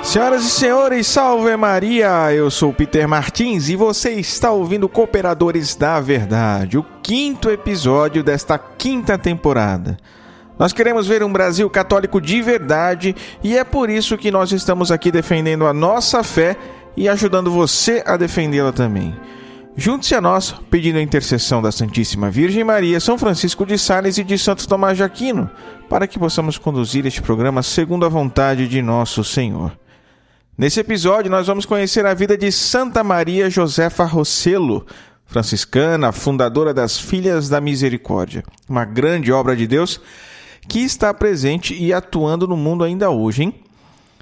Senhoras e senhores, salve Maria! Eu sou Peter Martins e você está ouvindo Cooperadores da Verdade, o 5º episódio desta 5ª temporada. Nós queremos ver um Brasil católico de verdade e é por isso que nós estamos aqui defendendo a nossa fé e ajudando você a defendê-la também. Junte-se a nós, pedindo a intercessão da Santíssima Virgem Maria, São Francisco de Sales e de Santo Tomás de Aquino, para que possamos conduzir este programa segundo a vontade de nosso Senhor. Nesse episódio, nós vamos conhecer a vida de Santa Maria Josefa Rossello, franciscana, fundadora das Filhas da Misericórdia, uma grande obra de Deus que está presente e atuando no mundo ainda hoje, hein?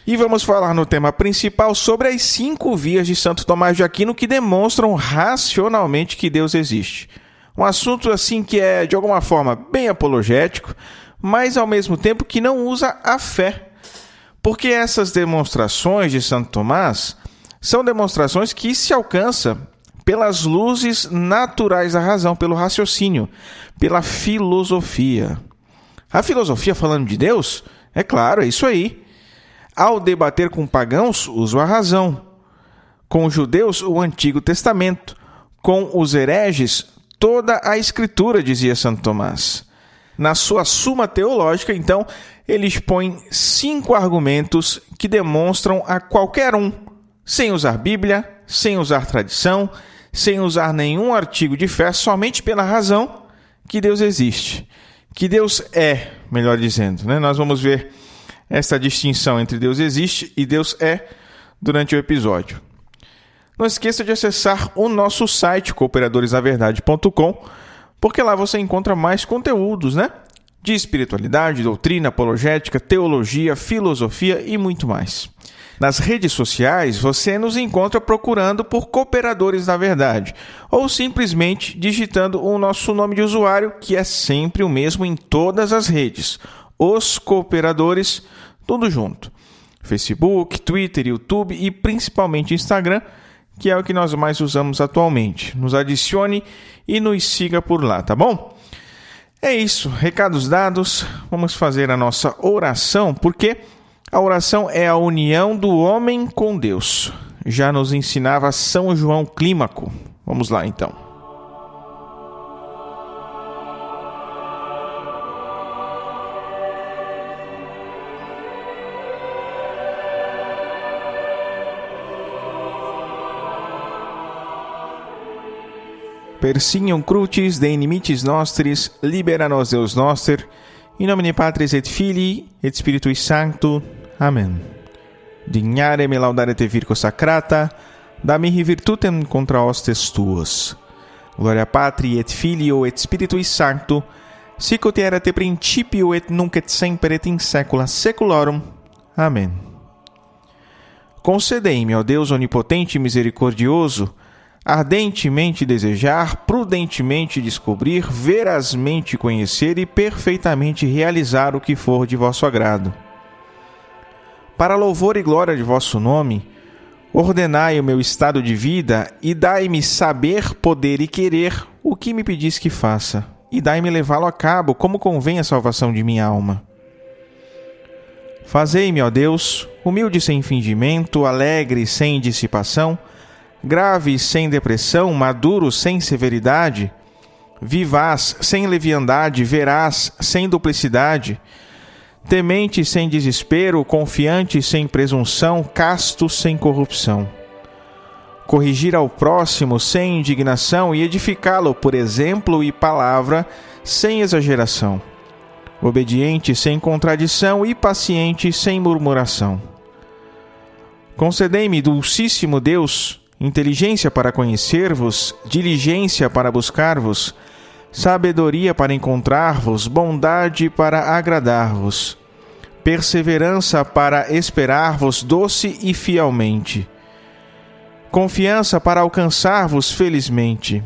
E vamos falar no tema principal sobre as 5 vias de Santo Tomás de Aquino que demonstram racionalmente que Deus existe. Um assunto assim que é, de alguma forma, bem apologético, mas ao mesmo tempo que não usa a fé. Porque essas demonstrações de Santo Tomás são demonstrações que se alcançam pelas luzes naturais da razão, pelo raciocínio, pela filosofia. A filosofia falando de Deus? É claro, é isso aí. Ao debater com pagãos, uso a razão. Com os judeus, o Antigo Testamento. Com os hereges, toda a Escritura, dizia Santo Tomás. Na sua Suma Teológica, então, ele expõe 5 argumentos que demonstram a qualquer um, sem usar Bíblia, sem usar tradição, sem usar nenhum artigo de fé, somente pela razão, que Deus existe. Que Deus é, melhor dizendo, né? Nós vamos ver essa distinção entre Deus existe e Deus é durante o episódio. Não esqueça de acessar o nosso site, cooperadoresdaverdade.com, porque lá você encontra mais conteúdos, né? De espiritualidade, doutrina, apologética, teologia, filosofia e muito mais. Nas redes sociais, você nos encontra procurando por Cooperadores da Verdade ou simplesmente digitando o nosso nome de usuário, que é sempre o mesmo em todas as redes. Os Cooperadores, tudo junto. Facebook, Twitter, YouTube e principalmente Instagram, que é o que nós mais usamos atualmente. Nos adicione e nos siga por lá, tá bom? É isso, recados dados, vamos fazer a nossa oração, porque a oração é a união do homem com Deus. Já nos ensinava São João Clímaco. Vamos lá então. Per signum crucis de inimicis nostris, libera nos Deus noster, in nomine Patris et Filii et Spiritui Sancto. Amen. Dignare me laudare te virgo sacrata, da mihi virtutem contra hostes tuos. Gloria Patri et Filio et Spiritui Sancto, sic ut erat te principio et nunc et semper et in saecula saeculorum. Amém. Concedei-me, ó Deus onipotente e misericordioso, ardentemente desejar, prudentemente descobrir, verazmente conhecer e perfeitamente realizar o que for de vosso agrado. Para louvor e glória de vosso nome, ordenai o meu estado de vida e dai-me saber, poder e querer o que me pedis que faça, e dai-me levá-lo a cabo como convém a salvação de minha alma. Fazei-me, ó Deus, humilde sem fingimento, alegre sem dissipação, grave sem depressão, maduro sem severidade, vivaz sem leviandade, veraz sem duplicidade, temente sem desespero, confiante sem presunção, casto sem corrupção. Corrigir ao próximo sem indignação e edificá-lo por exemplo e palavra sem exageração. Obediente sem contradição e paciente sem murmuração. Concedei-me, dulcíssimo Deus, inteligência para conhecer-vos, diligência para buscar-vos, sabedoria para encontrar-vos, bondade para agradar-vos, perseverança para esperar-vos doce e fielmente, confiança para alcançar-vos felizmente.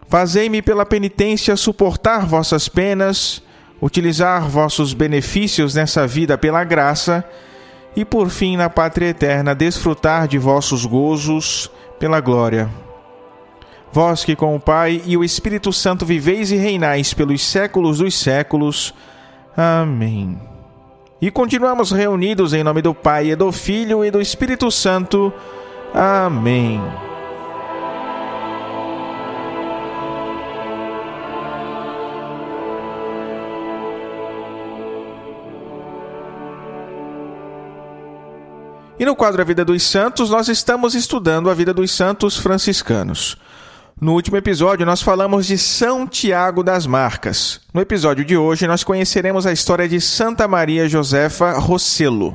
Fazei-me pela penitência suportar vossas penas, utilizar vossos benefícios nessa vida pela graça, e por fim na pátria eterna desfrutar de vossos gozos pela glória. Vós que com o Pai e o Espírito Santo viveis e reinais pelos séculos dos séculos. Amém. E continuamos reunidos em nome do Pai, e do Filho e do Espírito Santo. Amém. E no quadro A Vida dos Santos, nós estamos estudando a vida dos santos franciscanos. No último episódio, nós falamos de São Tiago das Marcas. No episódio de hoje, nós conheceremos a história de Santa Maria Josefa Rossello.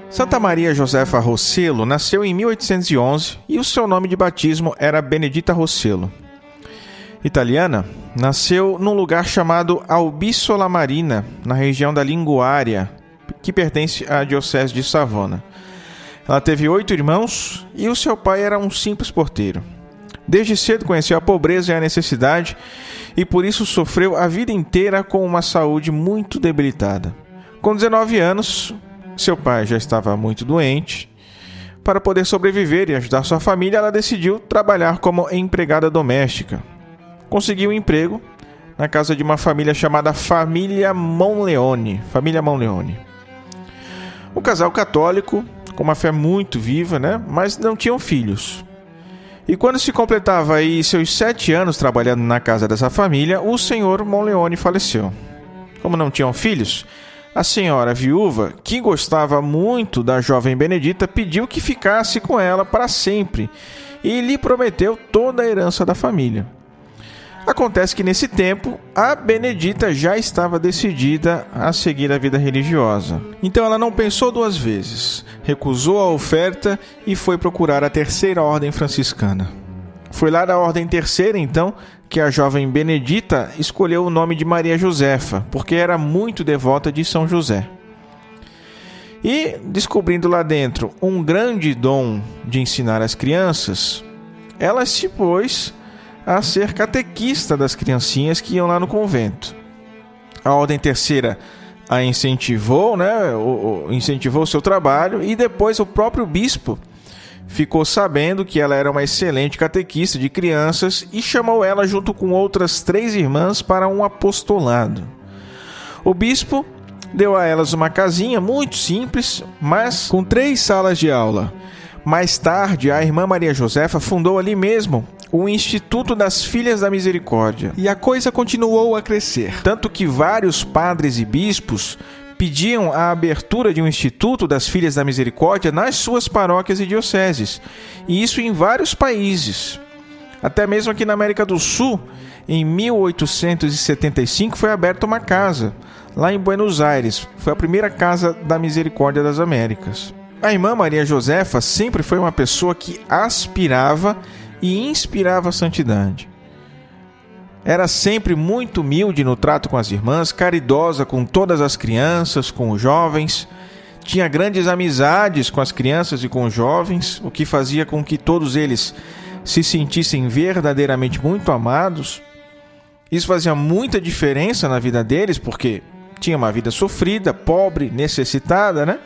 Santa Maria Josefa Rossello nasceu em 1811 e o seu nome de batismo era Benedita Rossello. Italiana, nasceu num lugar chamado Albissola Marina, na região da Linguária, que pertence à diocese de Savona. Ela teve 8 irmãos e o seu pai era um simples porteiro. Desde cedo conheceu a pobreza e a necessidade e por isso sofreu a vida inteira com uma saúde muito debilitada. Com 19 anos, seu pai já estava muito doente. Para poder sobreviver e ajudar sua família, ela decidiu trabalhar como empregada doméstica. Conseguiu um emprego na casa de uma família chamada Família Monleone. Um casal católico, com uma fé muito viva, mas não tinham filhos. E quando se completava aí seus 7 anos trabalhando na casa dessa família, o senhor Monleone faleceu. Como não tinham filhos, a senhora viúva, que gostava muito da jovem Benedita, pediu que ficasse com ela para sempre e lhe prometeu toda a herança da família. Acontece que nesse tempo, a Benedita já estava decidida a seguir a vida religiosa. Então ela não pensou 2 vezes, recusou a oferta e foi procurar a terceira ordem franciscana. Foi lá da ordem terceira, então, que a jovem Benedita escolheu o nome de Maria Josefa, porque era muito devota de São José. E, descobrindo lá dentro um grande dom de ensinar as crianças, ela se pôs a ser catequista das criancinhas que iam lá no convento. A ordem terceira a incentivou, incentivou o seu trabalho, e depois o próprio bispo ficou sabendo que ela era uma excelente catequista de crianças e chamou ela junto com outras 3 irmãs para um apostolado. O bispo deu a elas uma casinha muito simples, mas com 3 salas de aula. Mais tarde, a irmã Maria Josefa fundou ali mesmo o Instituto das Filhas da Misericórdia. E a coisa continuou a crescer. Tanto que vários padres e bispos pediam a abertura de um Instituto das Filhas da Misericórdia nas suas paróquias e dioceses. E isso em vários países. Até mesmo aqui na América do Sul, em 1875, foi aberta uma casa, lá em Buenos Aires. Foi a primeira Casa da Misericórdia das Américas. A irmã Maria Josefa sempre foi uma pessoa que aspirava e inspirava a santidade. Era sempre muito humilde no trato com as irmãs, caridosa com todas as crianças, com os jovens. Tinha grandes amizades com as crianças e com os jovens, o que fazia com que todos eles se sentissem verdadeiramente muito amados. Isso fazia muita diferença na vida deles, porque tinha uma vida sofrida, pobre, necessitada,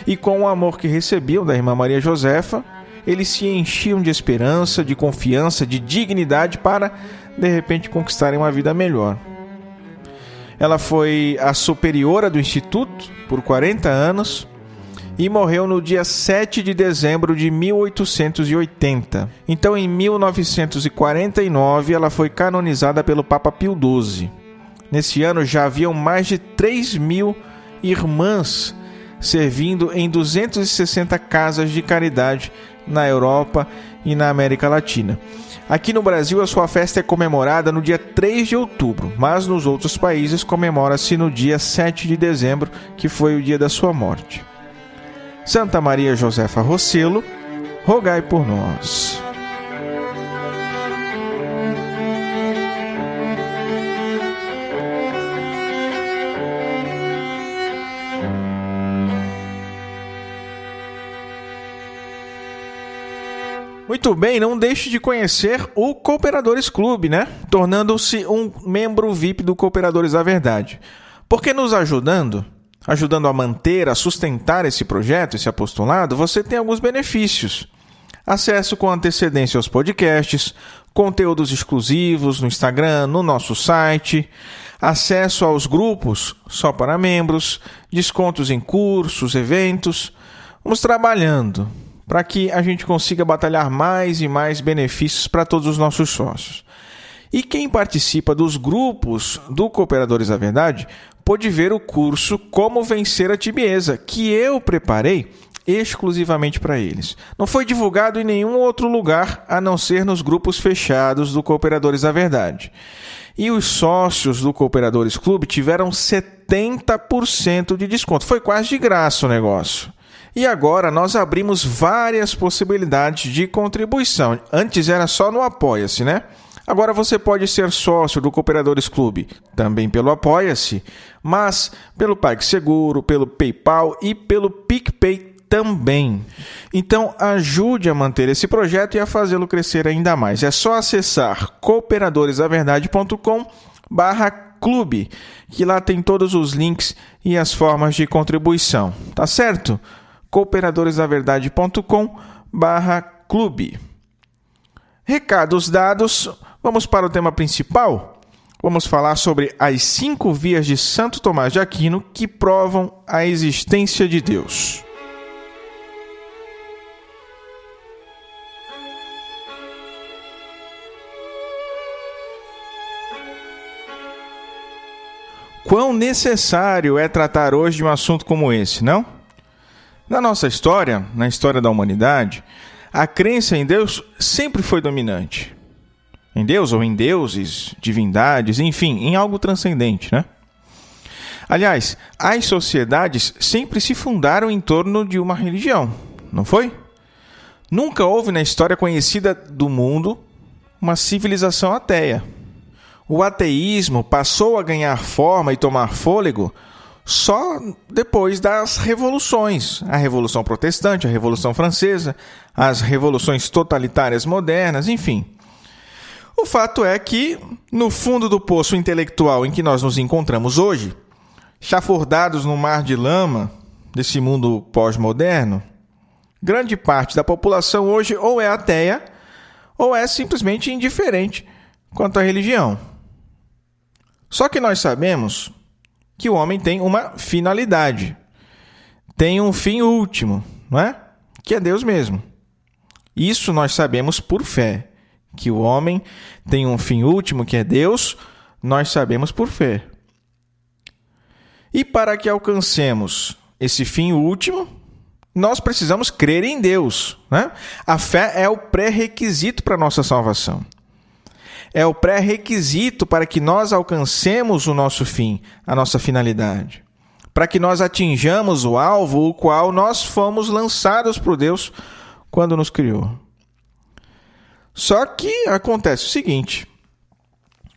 E com o amor que recebiam da irmã Maria Josefa, eles se enchiam de esperança, de confiança, de dignidade para, de repente, conquistarem uma vida melhor. Ela foi a superiora do Instituto por 40 anos e morreu no dia 7 de dezembro de 1880. Então, em 1949, ela foi canonizada pelo Papa Pio XII. Nesse ano, já haviam mais de 3.000 irmãs servindo em 260 casas de caridade na Europa e na América Latina. Aqui no Brasil, a sua festa é comemorada no dia 3 de outubro, mas nos outros países comemora-se no dia 7 de dezembro, que foi o dia da sua morte. Santa Maria Josefa Rossello, rogai por nós. Muito bem, não deixe de conhecer o Cooperadores Clube, Tornando-se um membro VIP do Cooperadores da Verdade. Porque nos ajudando, ajudando a manter, a sustentar esse projeto, esse apostolado, você tem alguns benefícios. Acesso com antecedência aos podcasts, conteúdos exclusivos no Instagram, no nosso site, acesso aos grupos só para membros, descontos em cursos, eventos. Vamos trabalhando para que a gente consiga batalhar mais e mais benefícios para todos os nossos sócios. E quem participa dos grupos do Cooperadores da Verdade pode ver o curso Como Vencer a Tibieza, que eu preparei exclusivamente para eles. Não foi divulgado em nenhum outro lugar, a não ser nos grupos fechados do Cooperadores da Verdade. E os sócios do Cooperadores Clube tiveram 70% de desconto. Foi quase de graça o negócio. E agora nós abrimos várias possibilidades de contribuição. Antes era só no Apoia-se, né? Agora você pode ser sócio do Cooperadores Clube, também pelo Apoia-se, mas pelo PagSeguro, pelo PayPal e pelo PicPay também. Então ajude a manter esse projeto e a fazê-lo crescer ainda mais. É só acessar cooperadoresdaverdade.com/clube, que lá tem todos os links e as formas de contribuição. Tá certo? cooperadoresdaverdade.com/clube. Recados dados, vamos para o tema principal. Vamos falar sobre as 5 vias de Santo Tomás de Aquino que provam a existência de Deus. Quão necessário é tratar hoje de um assunto como esse, não? Na nossa história, na história da humanidade, a crença em Deus sempre foi dominante. Em Deus ou em deuses, divindades, enfim, em algo transcendente, né? Aliás, as sociedades sempre se fundaram em torno de uma religião, não foi? Nunca houve na história conhecida do mundo uma civilização ateia. O ateísmo passou a ganhar forma e tomar fôlego só depois das revoluções. A Revolução Protestante, a Revolução Francesa, as revoluções totalitárias modernas, enfim. O fato é que, no fundo do poço intelectual em que nós nos encontramos hoje, chafurdados no mar de lama desse mundo pós-moderno, grande parte da população hoje ou é ateia ou é simplesmente indiferente quanto à religião. Só que nós sabemos que o homem tem uma finalidade, tem um fim último, não é? Que é Deus mesmo. Isso nós sabemos por fé, que o homem tem um fim último, que é Deus, nós sabemos por fé. E para que alcancemos esse fim último, nós precisamos crer em Deus, né? A fé é o pré-requisito para a nossa salvação. É o pré-requisito para que nós alcancemos o nosso fim, a nossa finalidade. Para que nós atinjamos o alvo, o qual nós fomos lançados por Deus quando nos criou. Só que acontece o seguinte: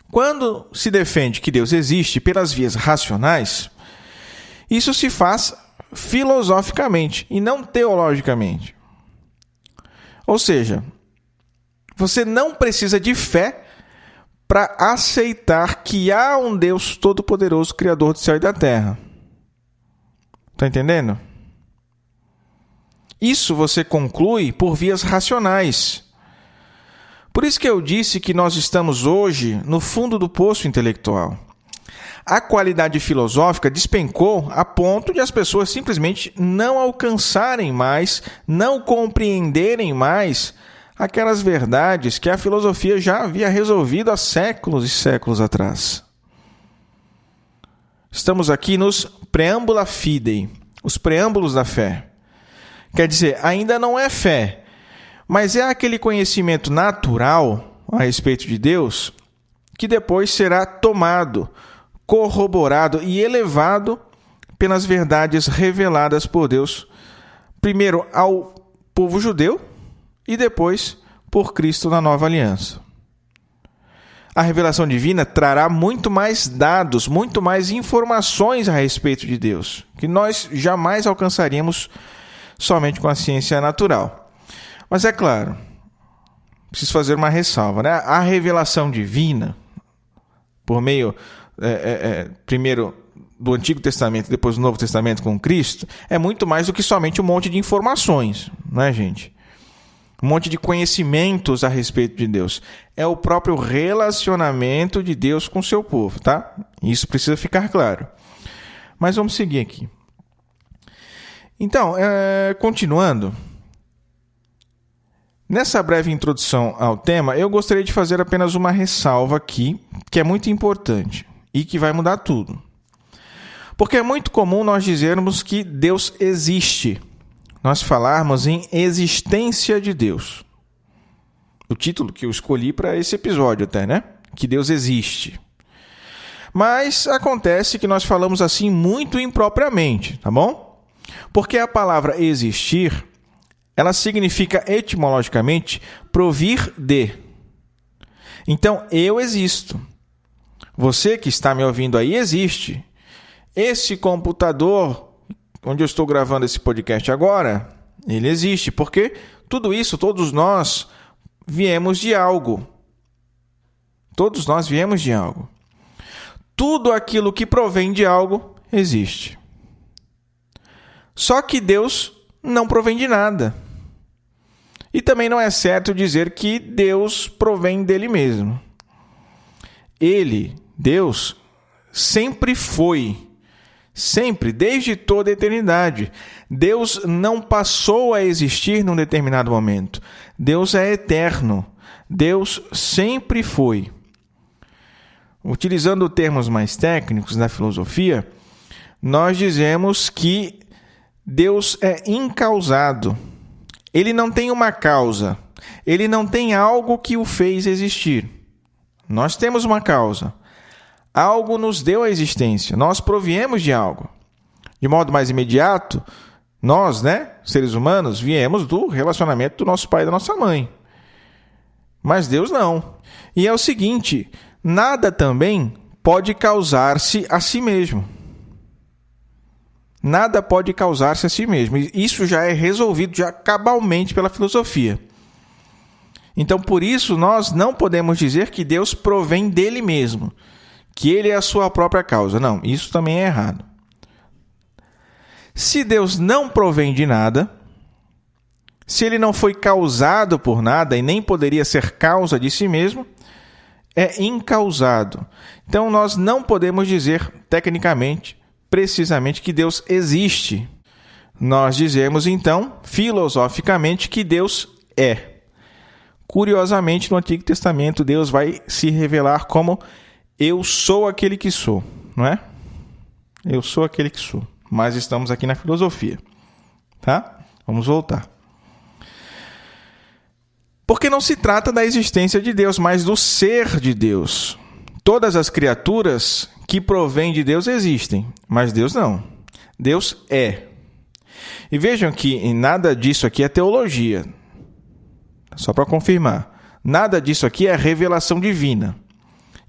quando se defende que Deus existe pelas vias racionais, isso se faz filosoficamente e não teologicamente. Ou seja, você não precisa de fé para aceitar que há um Deus todo-poderoso, Criador do céu e da terra. Está entendendo? Isso você conclui por vias racionais. Por isso que eu disse que nós estamos hoje no fundo do poço intelectual. A qualidade filosófica despencou a ponto de as pessoas simplesmente não alcançarem mais, não compreenderem mais aquelas verdades que a filosofia já havia resolvido há séculos e séculos atrás. Estamos aqui nos Preambula Fidei, os preâmbulos da fé. Quer dizer, ainda não é fé, mas é aquele conhecimento natural a respeito de Deus que depois será tomado, corroborado e elevado pelas verdades reveladas por Deus, primeiro ao povo judeu, e depois por Cristo na nova aliança. A revelação divina trará muito mais dados, muito mais informações a respeito de Deus, que nós jamais alcançaríamos somente com a ciência natural. Mas é claro, preciso fazer uma ressalva, né? A revelação divina, por meio, primeiro, do Antigo Testamento e depois do Novo Testamento com Cristo é muito mais do que somente um monte de informações, não é, gente? Um monte de conhecimentos a respeito de Deus. É o próprio relacionamento de Deus com o seu povo, tá? Isso precisa ficar claro. Mas vamos seguir aqui. Então, continuando. Nessa breve introdução ao tema, eu gostaria de fazer apenas uma ressalva aqui, que é muito importante e que vai mudar tudo. Porque é muito comum nós dizermos que Deus existe. Nós falarmos em existência de Deus. O título que eu escolhi para esse episódio até, né? Que Deus existe. Mas acontece que nós falamos assim muito impropriamente, tá bom? Porque a palavra existir, ela significa etimologicamente provir de. Então, eu existo. Você que está me ouvindo aí existe. Esse computador, onde eu estou gravando esse podcast agora, ele existe, porque tudo isso, todos nós viemos de algo. Todos nós viemos de algo. Tudo aquilo que provém de algo existe. Só que Deus não provém de nada. E também não é certo dizer que Deus provém dele mesmo. Ele, Deus, sempre foi. Sempre, desde toda a eternidade. Deus não passou a existir num determinado momento. Deus é eterno. Deus sempre foi. Utilizando termos mais técnicos da filosofia, nós dizemos que Deus é incausado. Ele não tem uma causa. Ele não tem algo que o fez existir. Nós temos uma causa. Algo nos deu a existência. Nós proviemos de algo. De modo mais imediato, nós, seres humanos, viemos do relacionamento do nosso pai e da nossa mãe. Mas Deus não. E é o seguinte, nada também pode causar-se a si mesmo. Nada pode causar-se a si mesmo. Isso já é resolvido já cabalmente pela filosofia. Então, por isso, nós não podemos dizer que Deus provém dele mesmo. Que ele é a sua própria causa. Não, isso também é errado. Se Deus não provém de nada, se ele não foi causado por nada e nem poderia ser causa de si mesmo, é incausado. Então, nós não podemos dizer, tecnicamente, precisamente, que Deus existe. Nós dizemos, então, filosoficamente, que Deus é. Curiosamente, no Antigo Testamento, Deus vai se revelar como eu sou aquele que sou, não é? Eu sou aquele que sou. Mas estamos aqui na filosofia, tá? Vamos voltar. Porque não se trata da existência de Deus, mas do ser de Deus. Todas as criaturas que provêm de Deus existem, mas Deus não. Deus é. E vejam que nada disso aqui é teologia. Só para confirmar. Nada disso aqui é revelação divina.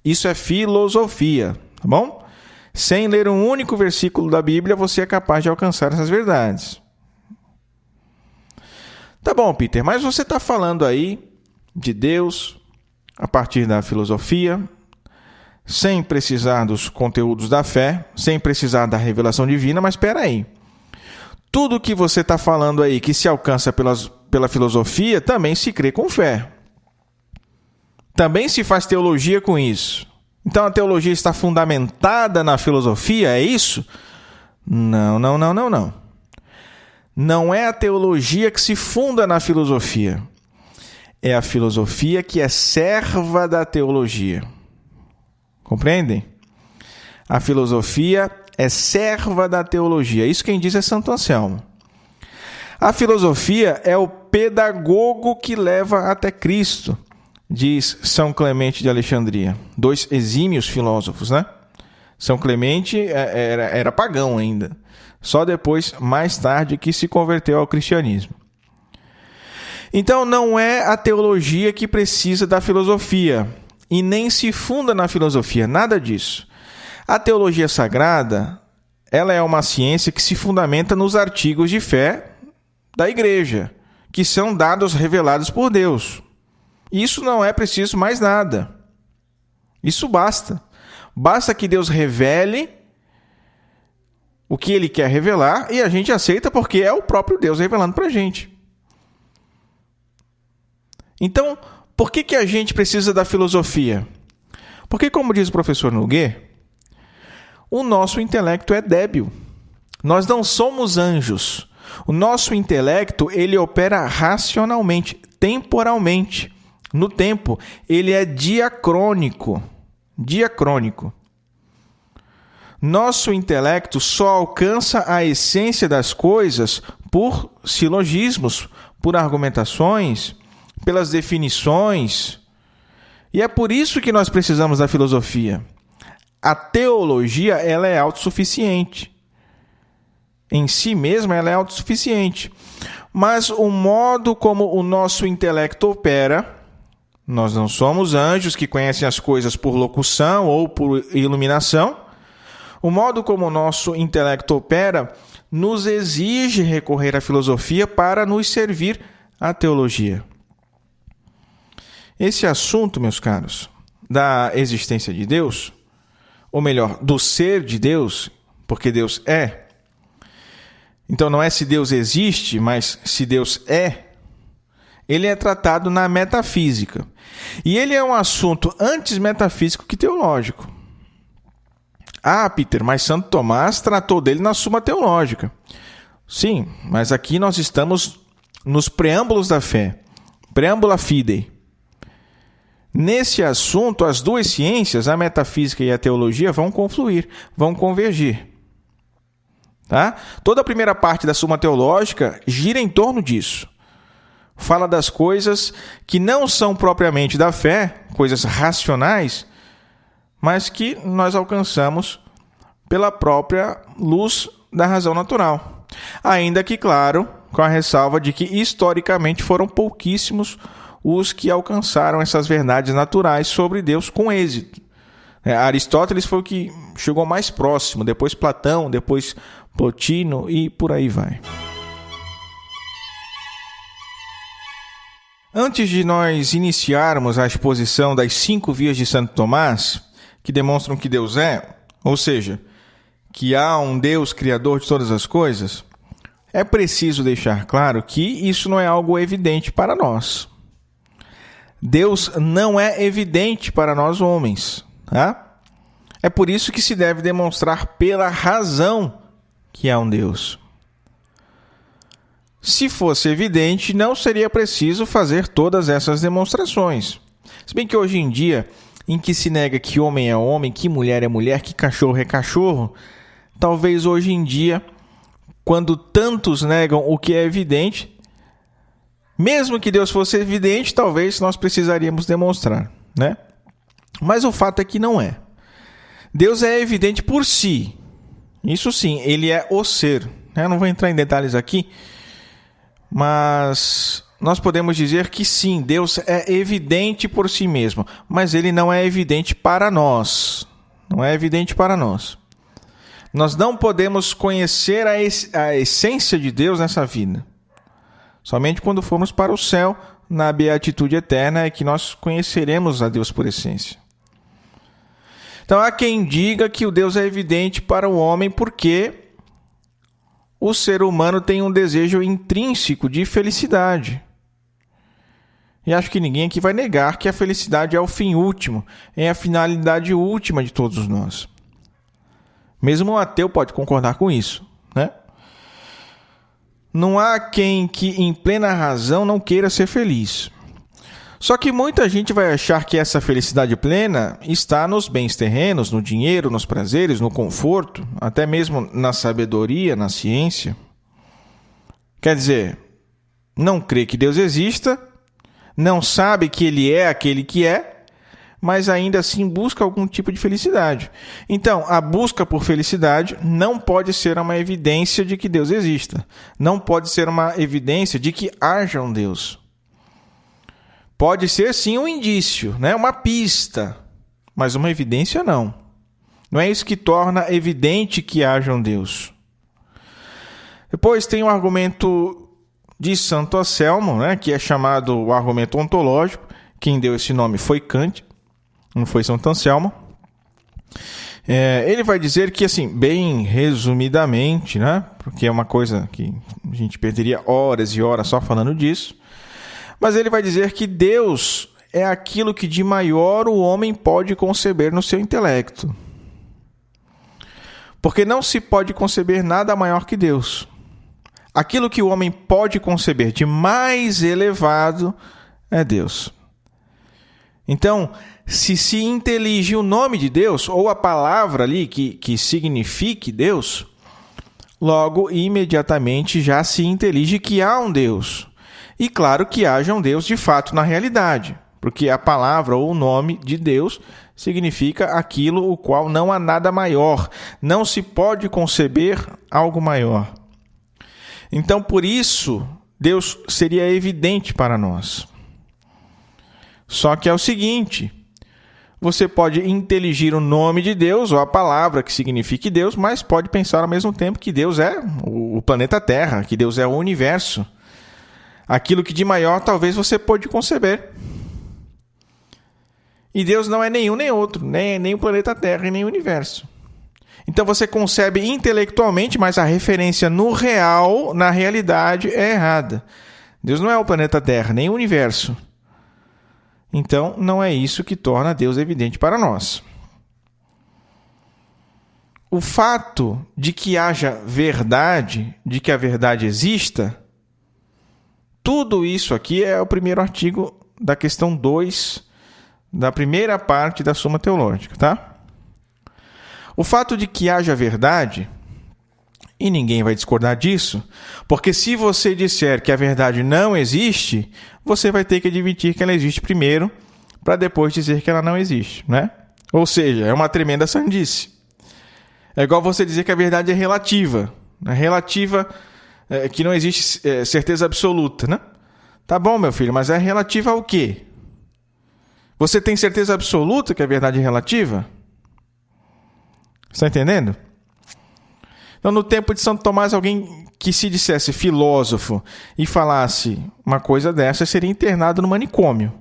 Isso é filosofia, tá bom? Sem ler um único versículo da Bíblia, você é capaz de alcançar essas verdades. Tá bom, Peter, mas você está falando aí de Deus a partir da filosofia, sem precisar dos conteúdos da fé, sem precisar da revelação divina, mas espera aí. Tudo que você está falando aí que se alcança pela filosofia, também se crê com fé. Também se faz teologia com isso. Então a teologia está fundamentada na filosofia, é isso? Não. Não é a teologia que se funda na filosofia. É a filosofia que é serva da teologia. Compreendem? A filosofia é serva da teologia. Isso quem diz é Santo Anselmo. A filosofia é o pedagogo que leva até Cristo, diz São Clemente de Alexandria. 2 exímios filósofos, né? São Clemente era pagão ainda. Só depois, mais tarde, que se converteu ao cristianismo. Então, não é a teologia que precisa da filosofia e nem se funda na filosofia, nada disso. A teologia sagrada, ela é uma ciência que se fundamenta nos artigos de fé da igreja, que são dados revelados por Deus. Isso não é preciso mais nada. Isso basta. Basta que Deus revele o que ele quer revelar e a gente aceita porque é o próprio Deus revelando para a gente. Então, por que a gente precisa da filosofia? Porque, como diz o professor Noguet, o nosso intelecto é débil. Nós não somos anjos. O nosso intelecto, ele opera racionalmente, temporalmente. No tempo, ele é diacrônico. Diacrônico. Nosso intelecto só alcança a essência das coisas por silogismos, por argumentações, pelas definições. E é por isso que nós precisamos da filosofia. A teologia, ela é autossuficiente. Em si mesma, ela é autossuficiente. Mas o modo como o nosso intelecto opera, nós não somos anjos que conhecem as coisas por locução ou por iluminação. O modo como o nosso intelecto opera nos exige recorrer à filosofia para nos servir à teologia. Esse assunto, meus caros, da existência de Deus, ou melhor, do ser de Deus, porque Deus é. Então não é se Deus existe, mas se Deus é. Ele é tratado na metafísica. E ele é um assunto antes metafísico que teológico. Ah, Peter, mas Santo Tomás tratou dele na Suma Teológica. Sim, mas aqui nós estamos nos preâmbulos da fé. Preâmbula Fidei. Nesse assunto, as duas ciências, a metafísica e a teologia, vão confluir, vão convergir. Tá? Toda a primeira parte da Suma Teológica gira em torno disso. Fala das coisas que não são propriamente da fé, coisas racionais, mas que nós alcançamos pela própria luz da razão natural. Ainda que, claro, com a ressalva de que historicamente foram pouquíssimos os que alcançaram essas verdades naturais sobre Deus com êxito. Aristóteles foi o que chegou mais próximo, depois Platão, depois Plotino e por aí vai. Antes de nós iniciarmos a exposição das 5 vias de Santo Tomás, que demonstram que Deus é, ou seja, que há um Deus criador de todas as coisas, é preciso deixar claro que isso não é algo evidente para nós. Deus não é evidente para nós homens. Tá? É por isso que se deve demonstrar pela razão que há um Deus. Se fosse evidente, não seria preciso fazer todas essas demonstrações. Se bem que hoje em dia, em que se nega que homem é homem, que mulher é mulher, que cachorro é cachorro, talvez hoje em dia, quando tantos negam o que é evidente, mesmo que Deus fosse evidente, talvez nós precisaríamos demonstrar, né? Mas o fato é que não é. Deus é evidente por si. Isso sim, ele é o ser. Eu não vou entrar em detalhes aqui, mas nós podemos dizer que sim, Deus é evidente por si mesmo, mas ele não é evidente para nós. Não é evidente para nós. Nós não podemos conhecer a essência de Deus nessa vida. Somente quando formos para o céu, na beatitude eterna, é que nós conheceremos a Deus por essência. Então, há quem diga que o Deus é evidente para o homem porque o ser humano tem um desejo intrínseco de felicidade. E acho que ninguém aqui vai negar que a felicidade é o fim último, é a finalidade última de todos nós. Mesmo um ateu pode concordar com isso, né? Não há quem que, em plena razão, não queira ser feliz. Só que muita gente vai achar que essa felicidade plena está nos bens terrenos, no dinheiro, nos prazeres, no conforto, até mesmo na sabedoria, na ciência. Quer dizer, não crê que Deus exista, não sabe que Ele é aquele que é, mas ainda assim busca algum tipo de felicidade. Então, a busca por felicidade não pode ser uma evidência de que Deus exista. Não pode ser uma evidência de que haja um Deus. Pode ser, sim, um indício, né? Uma pista, mas uma evidência não. Não é isso que torna evidente que haja um Deus. Depois tem o argumento de Santo Anselmo, né? Que é chamado o argumento ontológico. Quem deu esse nome foi Kant, não foi Santo Anselmo. Ele vai dizer que, assim, bem resumidamente, né? Porque é uma coisa que a gente perderia horas e horas só falando disso. Mas ele vai dizer que Deus é aquilo que de maior o homem pode conceber no seu intelecto. Porque não se pode conceber nada maior que Deus. Aquilo que o homem pode conceber de mais elevado é Deus. Então, se intelige o nome de Deus, ou a palavra ali que signifique Deus, logo, imediatamente já se intelige que há um Deus. E claro que haja um Deus de fato na realidade, porque a palavra ou o nome de Deus significa aquilo o qual não há nada maior, não se pode conceber algo maior. Então, por isso, Deus seria evidente para nós. Só que é o seguinte, você pode inteligir o nome de Deus ou a palavra que signifique Deus, mas pode pensar ao mesmo tempo que Deus é o planeta Terra, que Deus é o universo. Aquilo que de maior talvez você pode conceber. E Deus não é nenhum nem outro, nem o planeta Terra e nem o universo. Então você concebe intelectualmente, mas a referência no real, na realidade, é errada. Deus não é o planeta Terra, nem o universo. Então, não é isso que torna Deus evidente para nós. O fato de que haja verdade, de que a verdade exista, tudo isso aqui é o primeiro artigo da questão 2, da primeira parte da Suma Teológica, tá? O fato de que haja verdade, e ninguém vai discordar disso, porque se você disser que a verdade não existe, você vai ter que admitir que ela existe primeiro, para depois dizer que ela não existe, né? Ou seja, é uma tremenda sandice. É igual você dizer que a verdade é relativa. Relativa, que não existe certeza absoluta, né? Tá bom, meu filho, mas é relativa ao quê? Você tem certeza absoluta que a verdade é relativa? Está entendendo? Então, no tempo de Santo Tomás, alguém que se dissesse filósofo e falasse uma coisa dessa seria internado no manicômio.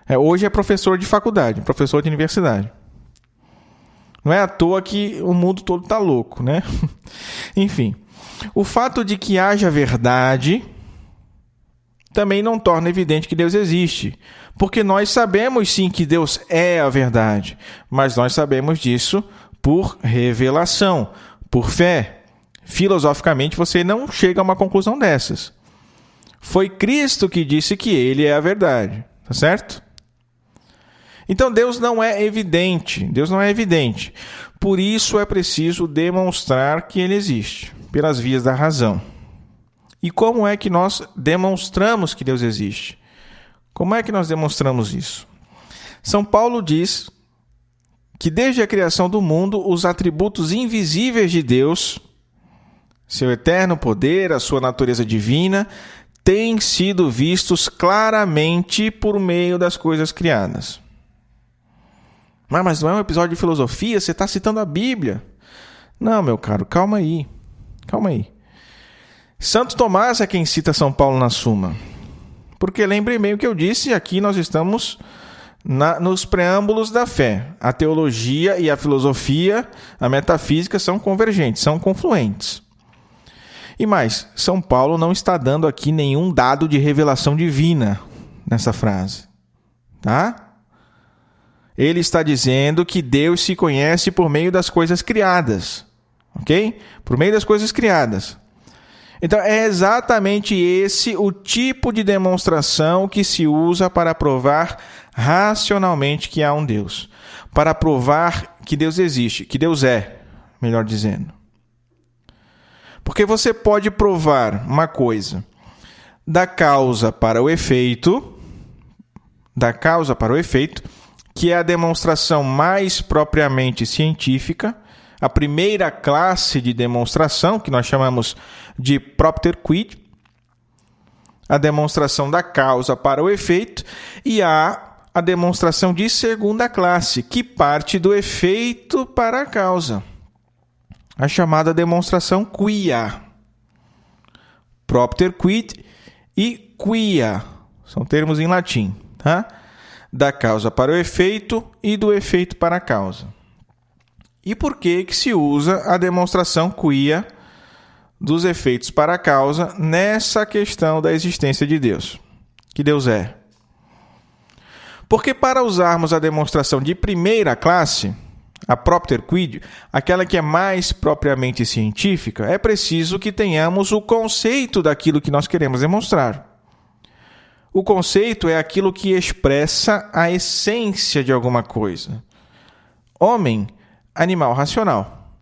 Hoje é professor de faculdade, professor de universidade. Não é à toa que o mundo todo está louco, né? Enfim, o fato de que haja verdade também não torna evidente que Deus existe. Porque nós sabemos sim que Deus é a verdade, mas nós sabemos disso por revelação, por fé. Filosoficamente, você não chega a uma conclusão dessas. Foi Cristo que disse que Ele é a verdade, tá certo? Então, Deus não é evidente. Deus não é evidente. Por isso, é preciso demonstrar que Ele existe, pelas vias da razão. E como é que nós demonstramos que Deus existe? Como é que nós demonstramos isso? São Paulo diz que desde a criação do mundo, os atributos invisíveis de Deus, seu eterno poder, a sua natureza divina, têm sido vistos claramente por meio das coisas criadas. Mas não é um episódio de filosofia? Você está citando a Bíblia. Não, meu caro, calma aí. Calma aí. Santo Tomás é quem cita São Paulo na Suma. Porque lembrem bem o que eu disse, aqui nós estamos nos preâmbulos da fé. A teologia e a filosofia, a metafísica são convergentes, são confluentes. E mais, São Paulo não está dando aqui nenhum dado de revelação divina nessa frase. Tá? Ele está dizendo que Deus se conhece por meio das coisas criadas. Ok? Por meio das coisas criadas. Então, é exatamente esse o tipo de demonstração que se usa para provar racionalmente que há um Deus. Para provar que Deus existe, que Deus é, melhor dizendo. Porque você pode provar uma coisa da causa para o efeito, que é a demonstração mais propriamente científica, a primeira classe de demonstração, que nós chamamos de propter quid, a demonstração da causa para o efeito, e há a demonstração de segunda classe, que parte do efeito para a causa, a chamada demonstração quia. Propter quid e quia, são termos em latim, tá? Da causa para o efeito e do efeito para a causa. E por que se usa a demonstração quia dos efeitos para a causa nessa questão da existência de Deus? Que Deus é. Porque para usarmos a demonstração de primeira classe, a propter quid, aquela que é mais propriamente científica, é preciso que tenhamos o conceito daquilo que nós queremos demonstrar. O conceito é aquilo que expressa a essência de alguma coisa. Homem, animal racional.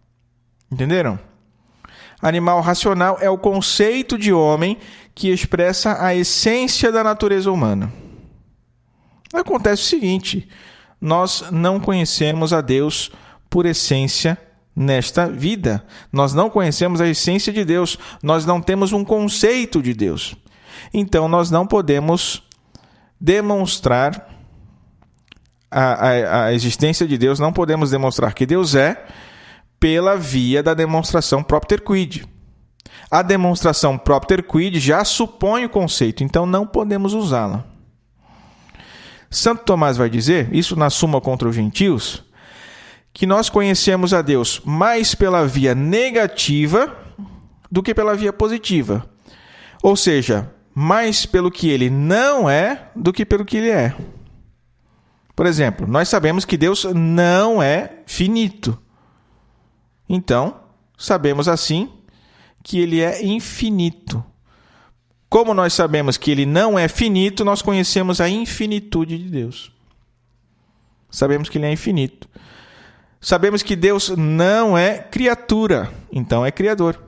Entenderam? Animal racional é o conceito de homem que expressa a essência da natureza humana. Acontece o seguinte: nós não conhecemos a Deus por essência nesta vida. Nós não conhecemos a essência de Deus. Nós não temos um conceito de Deus. Então, nós não podemos demonstrar a existência de Deus, não podemos demonstrar que Deus é pela via da demonstração propter quid. A demonstração propter quid já supõe o conceito, então não podemos usá-la. Santo Tomás vai dizer, isso na Suma contra os Gentios, que nós conhecemos a Deus mais pela via negativa do que pela via positiva. Ou seja, mais pelo que ele não é do que pelo que ele é. Por exemplo, nós sabemos que Deus não é finito. Então, sabemos assim que ele é infinito. Como nós sabemos que ele não é finito, nós conhecemos a infinitude de Deus. Sabemos que ele é infinito. Sabemos que Deus não é criatura, então é criador.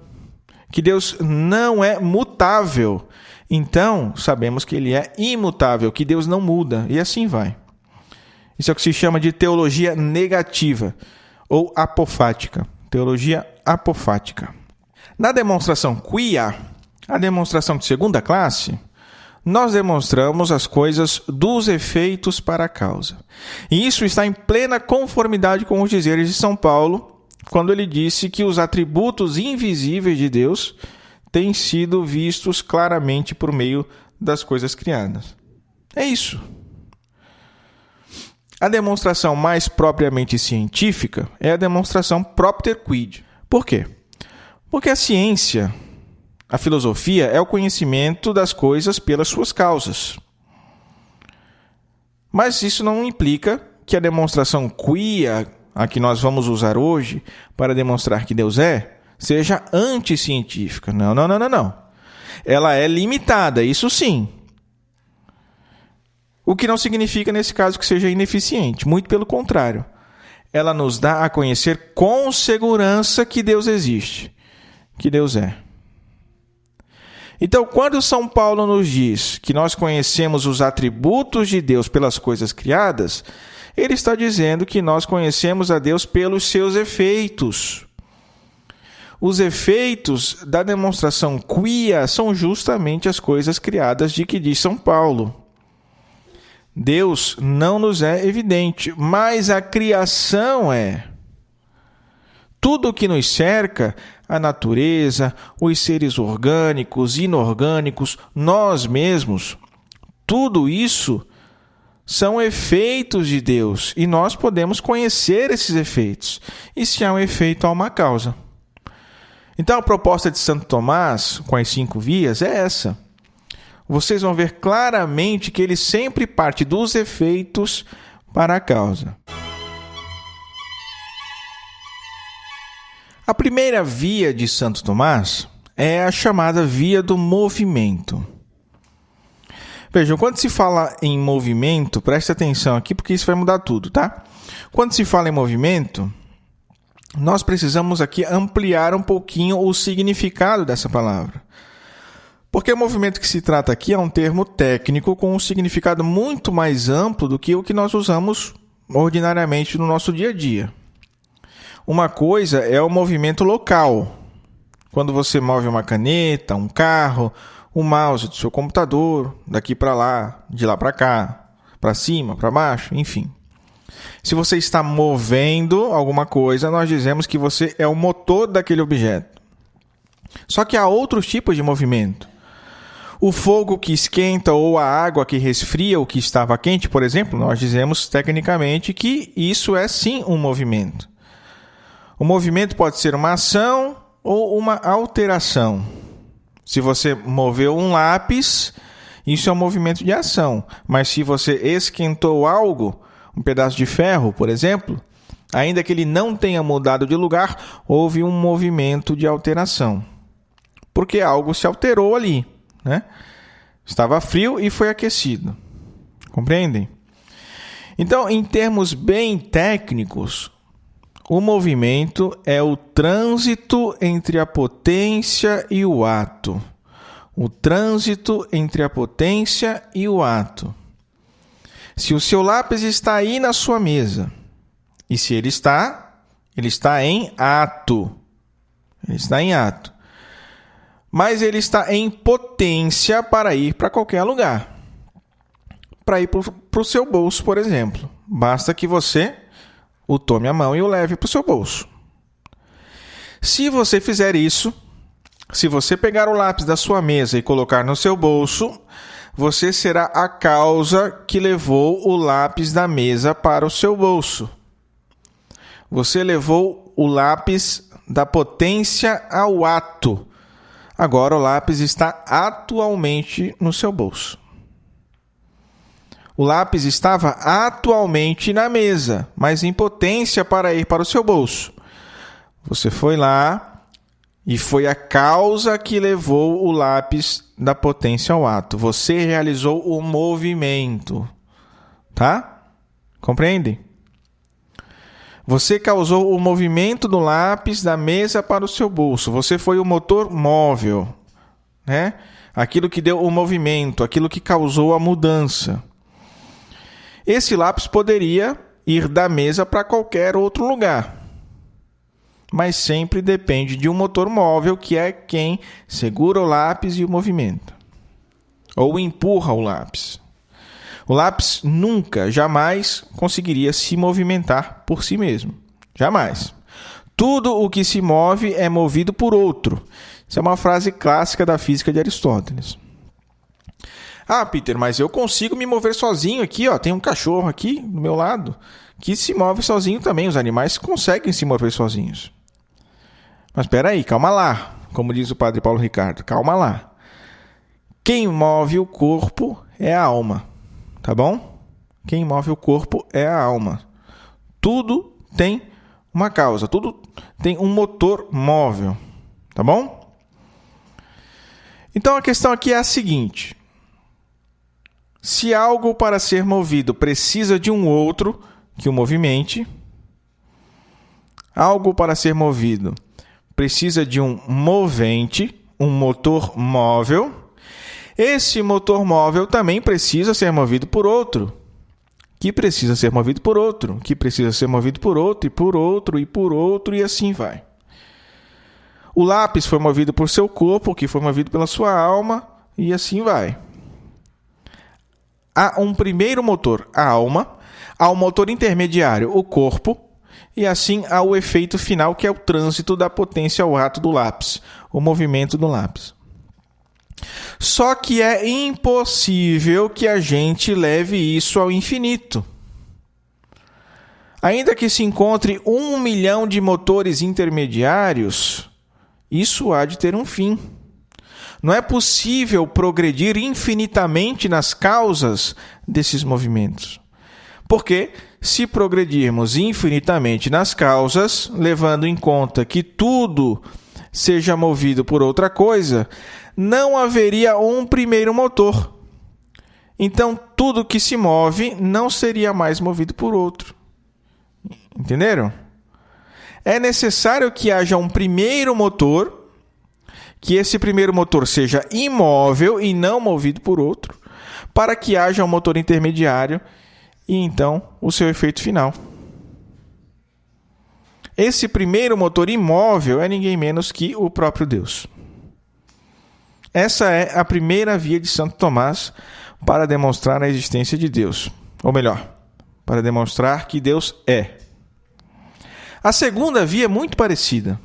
Que Deus não é mutável, então sabemos que ele é imutável, que Deus não muda, e assim vai. Isso é o que se chama de teologia negativa ou apofática. Teologia apofática. Na demonstração quia, a demonstração de segunda classe, nós demonstramos as coisas dos efeitos para a causa. E isso está em plena conformidade com os dizeres de São Paulo, quando ele disse que os atributos invisíveis de Deus têm sido vistos claramente por meio das coisas criadas. É isso. A demonstração mais propriamente científica é a demonstração propter quid. Por quê? Porque a ciência, a filosofia, é o conhecimento das coisas pelas suas causas. Mas isso não implica que a demonstração quia, a que nós vamos usar hoje para demonstrar que Deus é, seja anticientífica. Não. Ela é limitada, isso sim. O que não significa, nesse caso, que seja ineficiente. Muito pelo contrário. Ela nos dá a conhecer com segurança que Deus existe, que Deus é. Então, quando São Paulo nos diz que nós conhecemos os atributos de Deus pelas coisas criadas, ele está dizendo que nós conhecemos a Deus pelos seus efeitos. Os efeitos da demonstração quia são justamente as coisas criadas de que diz São Paulo. Deus não nos é evidente, mas a criação é. Tudo o que nos cerca, a natureza, os seres orgânicos, inorgânicos, nós mesmos, tudo isso são efeitos de Deus e nós podemos conhecer esses efeitos. E se há um efeito, há uma causa. Então a proposta de Santo Tomás, com as 5 vias, é essa. Vocês vão ver claramente que ele sempre parte dos efeitos para a causa. A primeira via de Santo Tomás é a chamada via do movimento. Vejam, quando se fala em movimento, preste atenção aqui porque isso vai mudar tudo, tá? Quando se fala em movimento, nós precisamos aqui ampliar um pouquinho o significado dessa palavra. Porque o movimento que se trata aqui é um termo técnico com um significado muito mais amplo do que o que nós usamos ordinariamente no nosso dia a dia. Uma coisa é o movimento local. Quando você move uma caneta, um carro, o mouse do seu computador, daqui para lá, de lá para cá, para cima, para baixo, enfim. Se você está movendo alguma coisa, nós dizemos que você é o motor daquele objeto. Só que há outros tipos de movimento. O fogo que esquenta ou a água que resfria o que estava quente, por exemplo, nós dizemos tecnicamente que isso é sim um movimento. O movimento pode ser uma ação ou uma alteração. Se você moveu um lápis, isso é um movimento de ação. Mas se você esquentou algo, um pedaço de ferro, por exemplo, ainda que ele não tenha mudado de lugar, houve um movimento de alteração. Porque algo se alterou ali, né? Estava frio e foi aquecido. Compreendem? Então, em termos bem técnicos, o movimento é o trânsito entre a potência e o ato. O trânsito entre a potência e o ato. Se o seu lápis está aí na sua mesa, e se ele está em ato. Ele está em ato. Mas ele está em potência para ir para qualquer lugar. Para ir para o seu bolso, por exemplo. Basta que você o tome à mão e o leve para o seu bolso. Se você fizer isso, se você pegar o lápis da sua mesa e colocar no seu bolso, você será a causa que levou o lápis da mesa para o seu bolso. Você levou o lápis da potência ao ato. Agora o lápis está atualmente no seu bolso. O lápis estava atualmente na mesa, mas em potência para ir para o seu bolso. Você foi lá e foi a causa que levou o lápis da potência ao ato. Você realizou o movimento. Tá? Compreende? Você causou o movimento do lápis da mesa para o seu bolso. Você foi o motor móvel, né? Aquilo que deu o movimento, aquilo que causou a mudança. Esse lápis poderia ir da mesa para qualquer outro lugar, mas sempre depende de um motor móvel, que é quem segura o lápis e o movimento, ou empurra o lápis. O lápis nunca, jamais conseguiria se movimentar por si mesmo. Jamais. Tudo o que se move é movido por outro. Isso é uma frase clássica da física de Aristóteles. Ah, Peter, mas eu consigo me mover sozinho aqui, ó. Tem um cachorro aqui do meu lado que se move sozinho também. Os animais conseguem se mover sozinhos. Mas espera aí, calma lá. Como diz o padre Paulo Ricardo, calma lá. Quem move o corpo é a alma. Tá bom? Quem move o corpo é a alma. Tudo tem uma causa, tudo tem um motor móvel. Tá bom? Então a questão aqui é a seguinte: se algo para ser movido precisa de um outro que o movimente, algo para ser movido precisa de um movente, um motor móvel. Esse motor móvel também precisa ser movido por outro, que precisa ser movido por outro, que precisa ser movido por outro, e por outro, e por outro, e assim vai. O lápis foi movido por seu corpo, que foi movido pela sua alma, e assim vai. Há um primeiro motor, a alma, há um motor intermediário, o corpo, e assim há o efeito final, que é o trânsito da potência ao ato do lápis, o movimento do lápis. Só que é impossível que a gente leve isso ao infinito. Ainda que se encontre 1 milhão de motores intermediários, isso há de ter um fim. Não é possível progredir infinitamente nas causas desses movimentos. Porque, se progredirmos infinitamente nas causas, levando em conta que tudo seja movido por outra coisa, não haveria um primeiro motor. Então, tudo que se move não seria mais movido por outro. Entenderam? É necessário que haja um primeiro motor, que esse primeiro motor seja imóvel e não movido por outro, para que haja um motor intermediário e, então, o seu efeito final. Esse primeiro motor imóvel é ninguém menos que o próprio Deus. Essa é a primeira via de Santo Tomás para demonstrar a existência de Deus. Ou melhor, para demonstrar que Deus é. A segunda via é muito parecida.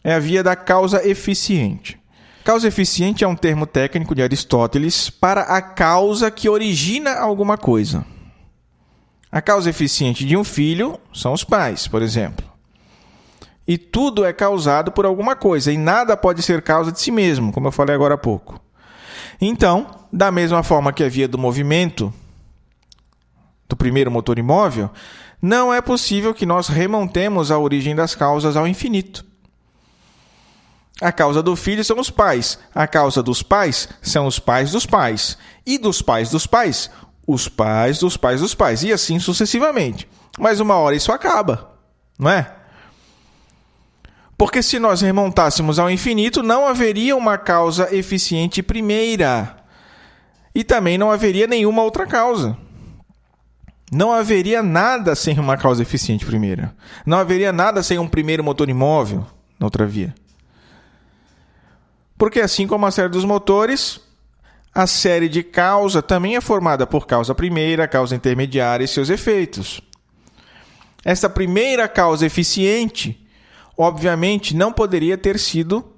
É a via da causa eficiente. Causa eficiente é um termo técnico de Aristóteles para a causa que origina alguma coisa. A causa eficiente de um filho são os pais, por exemplo. E tudo é causado por alguma coisa, e nada pode ser causa de si mesmo, como eu falei agora há pouco. Então, da mesma forma que havia do movimento do primeiro motor imóvel, não é possível que nós remontemos a origem das causas ao infinito. A causa do filho são os pais, a causa dos pais são os pais dos pais, e dos pais, os pais dos pais dos pais, e assim sucessivamente. Mas uma hora isso acaba, não é? Porque se nós remontássemos ao infinito, não haveria uma causa eficiente primeira. E também não haveria nenhuma outra causa. Não haveria nada sem uma causa eficiente primeira. Não haveria nada sem um primeiro motor imóvel na outra via. Porque assim como a série dos motores, a série de causa também é formada por causa primeira, causa intermediária e seus efeitos. Essa primeira causa eficiente, obviamente, não poderia ter sido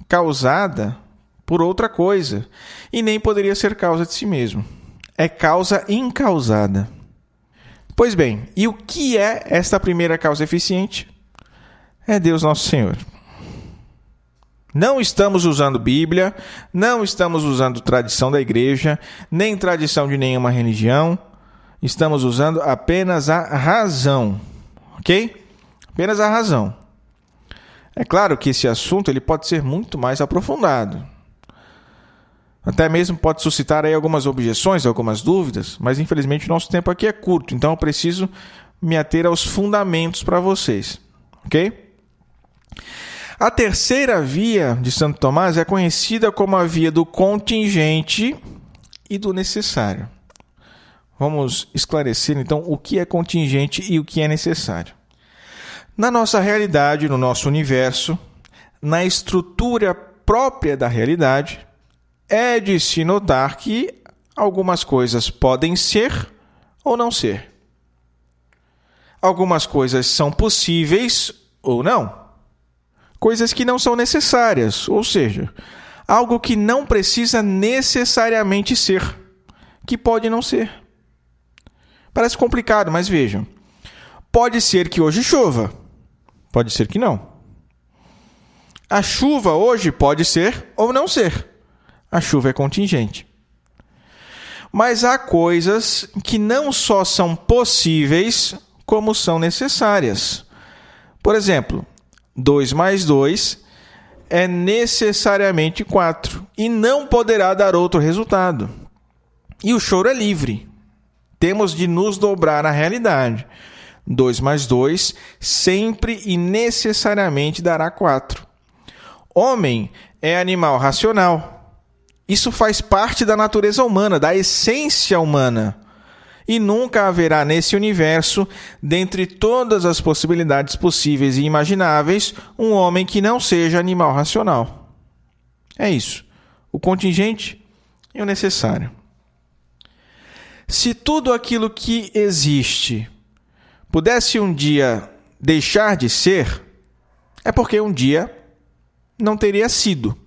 causada por outra coisa e nem poderia ser causa de si mesmo. É causa incausada. Pois bem, e o que é esta primeira causa eficiente? É Deus Nosso Senhor. Não estamos usando Bíblia, não estamos usando tradição da igreja, nem tradição de nenhuma religião. Estamos usando apenas a razão, ok? Apenas a razão. É claro que esse assunto ele pode ser muito mais aprofundado. Até mesmo pode suscitar aí algumas objeções, algumas dúvidas, mas infelizmente o nosso tempo aqui é curto, então eu preciso me ater aos fundamentos para vocês, ok? A terceira via de Santo Tomás é conhecida como a via do contingente e do necessário. Vamos esclarecer então o que é contingente e o que é necessário. Na nossa realidade, no nosso universo, na estrutura própria da realidade, é de se notar que algumas coisas podem ser ou não ser. Algumas coisas são possíveis ou não. Coisas que não são necessárias, ou seja, algo que não precisa necessariamente ser, que pode não ser. Parece complicado, mas vejam. Pode ser que hoje chova, pode ser que não. A chuva hoje pode ser ou não ser. A chuva é contingente. Mas há coisas que não só são possíveis, como são necessárias. Por exemplo, 2 mais 2 é necessariamente 4 e não poderá dar outro resultado. E o choro é livre. Temos de nos dobrar à realidade. 2 mais 2 sempre e necessariamente dará 4. Homem é animal racional. Isso faz parte da natureza humana, da essência humana. E nunca haverá nesse universo, dentre todas as possibilidades possíveis e imagináveis, um homem que não seja animal racional. É isso. O contingente e o necessário. Se tudo aquilo que existe pudesse um dia deixar de ser, é porque um dia não teria sido.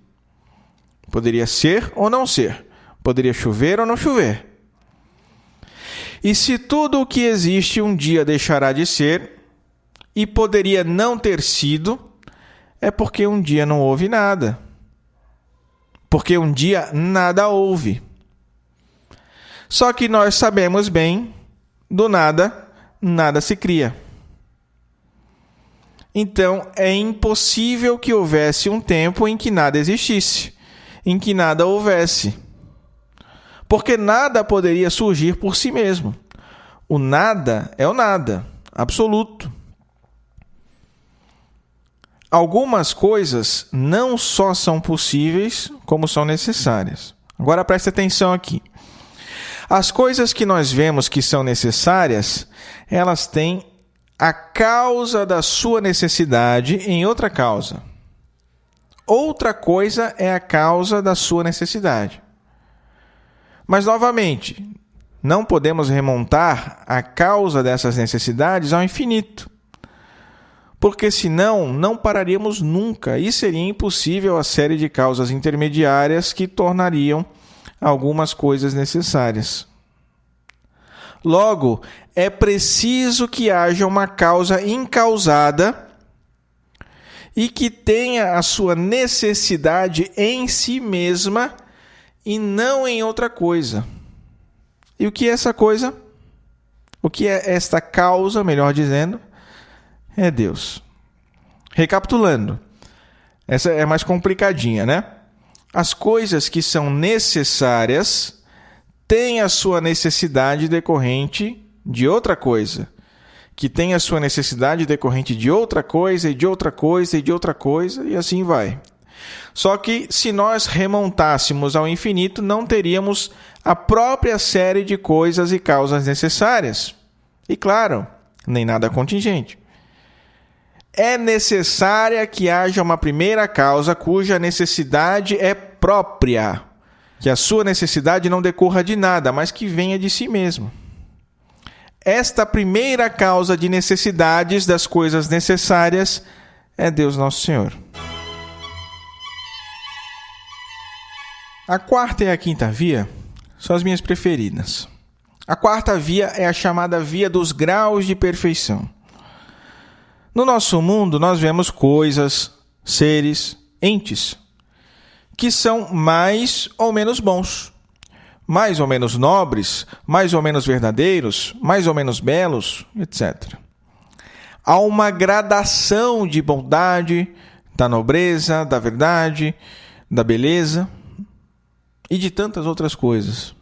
Poderia ser ou não ser. Poderia chover ou não chover. E se tudo o que existe um dia deixará de ser e poderia não ter sido, é porque um dia não houve nada. Porque um dia nada houve. Só que nós sabemos bem, do nada, nada se cria. Então, é impossível que houvesse um tempo em que nada existisse, em que nada houvesse. Porque nada poderia surgir por si mesmo. O nada é o nada, absoluto. Algumas coisas não só são possíveis, como são necessárias. Agora preste atenção aqui. As coisas que nós vemos que são necessárias, elas têm a causa da sua necessidade em outra causa. Outra coisa é a causa da sua necessidade. Mas, novamente, não podemos remontar a causa dessas necessidades ao infinito. Porque, senão, não pararíamos nunca e seria impossível a série de causas intermediárias que tornariam algumas coisas necessárias. Logo, é preciso que haja uma causa incausada e que tenha a sua necessidade em si mesma e não em outra coisa. E o que é essa coisa? O que é esta causa, melhor dizendo? É Deus. Recapitulando, essa é mais complicadinha, né? As coisas que são necessárias têm a sua necessidade decorrente de outra coisa, que tem a sua necessidade decorrente de outra coisa, e de outra coisa, e de outra coisa, e assim vai. Só que se nós remontássemos ao infinito, não teríamos a própria série de coisas e causas necessárias. E claro, nem nada contingente. É necessária que haja uma primeira causa cuja necessidade é própria, que a sua necessidade não decorra de nada, mas que venha de si mesmo. Esta primeira causa de necessidades das coisas necessárias é Deus Nosso Senhor. A quarta e a quinta via são as minhas preferidas. A quarta via é a chamada via dos graus de perfeição. No nosso mundo, nós vemos coisas, seres, entes, que são mais ou menos bons, mais ou menos nobres, mais ou menos verdadeiros, mais ou menos belos, etc. Há uma gradação de bondade, da nobreza, da verdade, da beleza e de tantas outras coisas.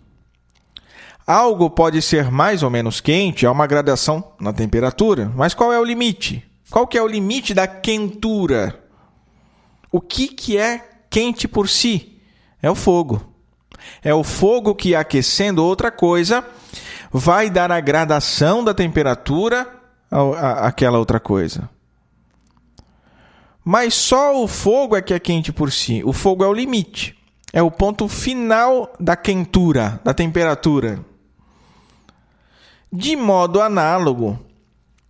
Algo pode ser mais ou menos quente, há uma gradação na temperatura, mas qual é o limite? Qual que é o limite da quentura? O que é quente por si? É o fogo. É o fogo que, aquecendo outra coisa, vai dar a gradação da temperatura àquela outra coisa. Mas só o fogo é que é quente por si. O fogo é o limite. É o ponto final da quentura, da temperatura. De modo análogo,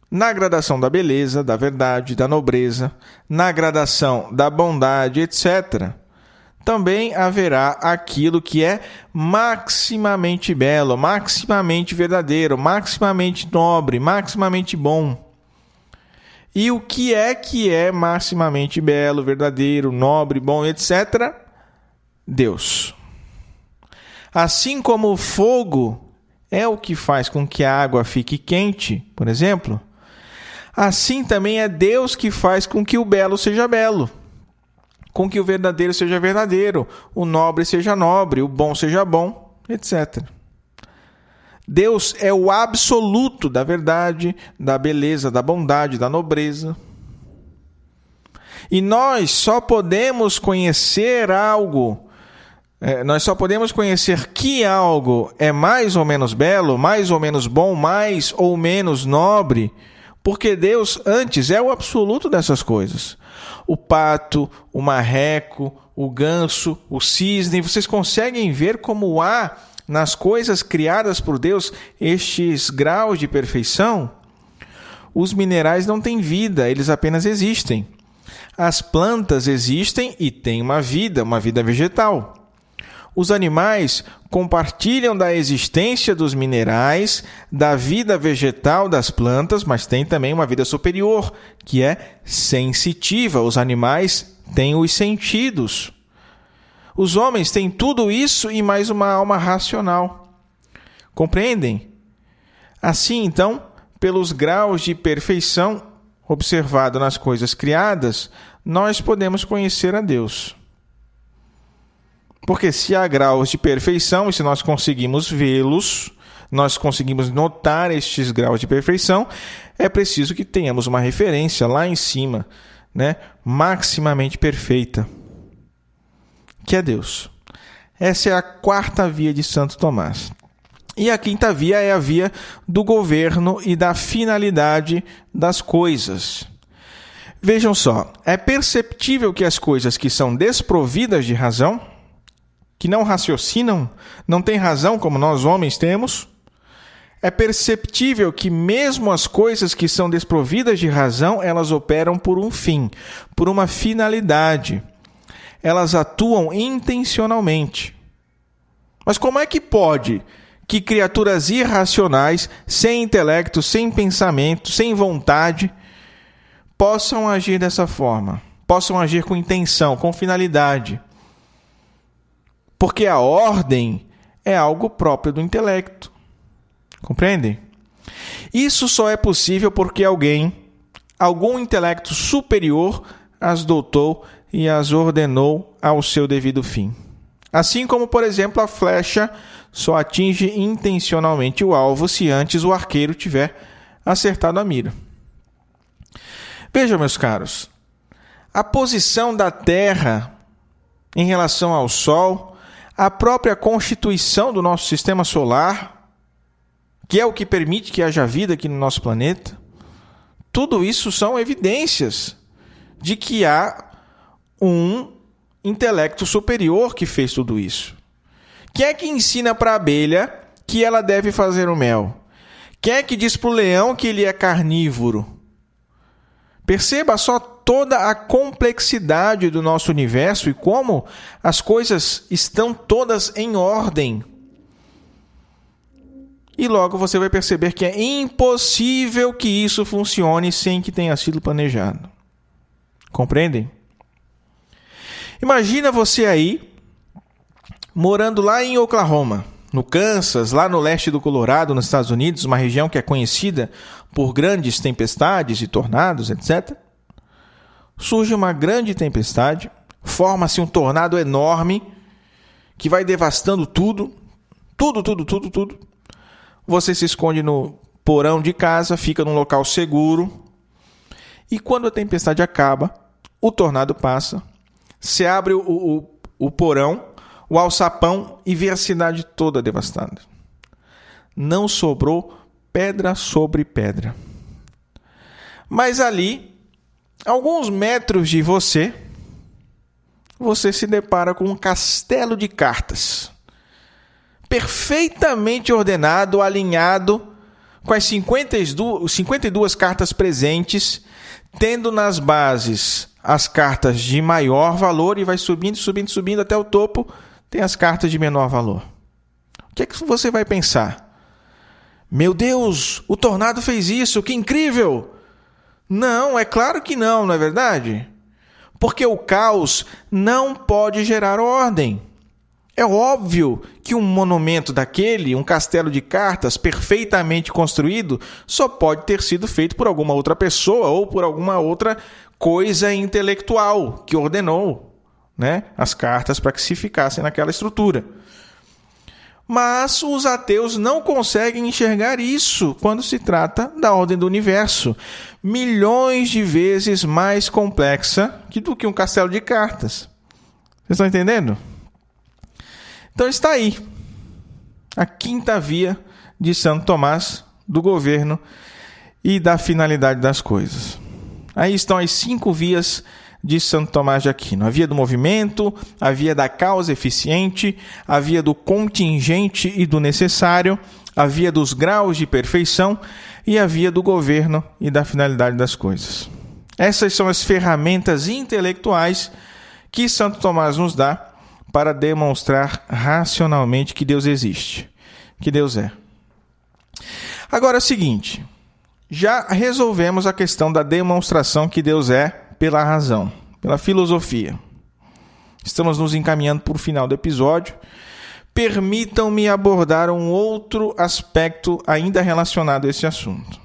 na gradação da beleza, da verdade, da nobreza, na gradação da bondade, etc., também haverá aquilo que é maximamente belo, maximamente verdadeiro, maximamente nobre, maximamente bom. E o que é maximamente belo, verdadeiro, nobre, bom, etc.? Deus. Assim como o fogo é o que faz com que a água fique quente, por exemplo, assim também é Deus que faz com que o belo seja belo, com que o verdadeiro seja verdadeiro, o nobre seja nobre, o bom seja bom, etc. Deus é o absoluto da verdade, da beleza, da bondade, da nobreza. E nós só podemos conhecer algo, nós só podemos conhecer que algo é mais ou menos belo, mais ou menos bom, mais ou menos nobre, porque Deus antes é o absoluto dessas coisas. O pato, o marreco, o ganso, o cisne, vocês conseguem ver como há nas coisas criadas por Deus estes graus de perfeição? Os minerais não têm vida, eles apenas existem. As plantas existem e têm uma vida vegetal. Os animais compartilham da existência dos minerais, da vida vegetal das plantas, mas têm também uma vida superior, que é sensitiva. Os animais têm os sentidos. Os homens têm tudo isso e mais uma alma racional. Compreendem? Assim, então, pelos graus de perfeição observado nas coisas criadas, nós podemos conhecer a Deus. Porque se há graus de perfeição, e se nós conseguimos vê-los, nós conseguimos notar estes graus de perfeição, é preciso que tenhamos uma referência lá em cima, né, maximamente perfeita, que é Deus. Essa é a quarta via de Santo Tomás. E a quinta via é a via do governo e da finalidade das coisas. Vejam só, é perceptível que as coisas que são desprovidas de razão, que não raciocinam, não têm razão como nós homens temos, é perceptível que mesmo as coisas que são desprovidas de razão, elas operam por um fim, por uma finalidade. Elas atuam intencionalmente. Mas como é que pode que criaturas irracionais, sem intelecto, sem pensamento, sem vontade, possam agir dessa forma? possam agir com intenção, com finalidade. Porque a ordem é algo próprio do intelecto. Compreendem? Isso só é possível porque algum intelecto superior, as dotou e as ordenou ao seu devido fim. Assim como, por exemplo, a flecha só atinge intencionalmente o alvo se antes o arqueiro tiver acertado a mira. Vejam, meus caros, a posição da Terra em relação ao Sol, a própria constituição do nosso sistema solar, que é o que permite que haja vida aqui no nosso planeta, tudo isso são evidências de que há um intelecto superior que fez tudo isso. Quem é que ensina para a abelha que ela deve fazer o mel? Quem é que diz para o leão que ele é carnívoro? Perceba só toda a complexidade do nosso universo e como as coisas estão todas em ordem. E logo você vai perceber que é impossível que isso funcione sem que tenha sido planejado. Compreendem? Imagina você aí, morando lá em Oklahoma, no Kansas, lá no leste do Colorado, nos Estados Unidos, uma região que é conhecida por grandes tempestades e tornados, etc. Surge uma grande tempestade, forma-se um tornado enorme que vai devastando tudo. Você se esconde no porão de casa, fica num local seguro. E quando a tempestade acaba, o tornado passa, se abre o porão, o alçapão e vê a cidade toda devastada. Não sobrou pedra sobre pedra. Mas ali, alguns metros de você se depara com um castelo de cartas. Perfeitamente ordenado, alinhado, com as 52 cartas presentes, tendo nas bases as cartas de maior valor e vai subindo até o topo, tem as cartas de menor valor. O que é que você vai pensar? Meu Deus, o tornado fez isso, que incrível! Não, é claro que não é verdade? Porque o caos não pode gerar ordem. É óbvio que um monumento daquele, um castelo de cartas perfeitamente construído, só pode ter sido feito por alguma outra pessoa ou por alguma outra coisa intelectual que ordenou, né, as cartas para que se ficassem naquela estrutura. Mas os ateus não conseguem enxergar isso quando se trata da ordem do universo, milhões de vezes mais complexa do que um castelo de cartas. Vocês estão entendendo? Então está aí a quinta via de Santo Tomás, do governo e da finalidade das coisas. Aí estão as 5 vias de Santo Tomás de Aquino: a via do movimento, a via da causa eficiente, a via do contingente e do necessário, a via dos graus de perfeição e a via do governo e da finalidade das coisas. Essas são as ferramentas intelectuais que Santo Tomás nos dá para demonstrar racionalmente que Deus existe, que Deus é. Agora é o seguinte, já resolvemos a questão da demonstração que Deus é pela razão, pela filosofia. Estamos nos encaminhando para o final do episódio. Permitam-me abordar um outro aspecto ainda relacionado a esse assunto.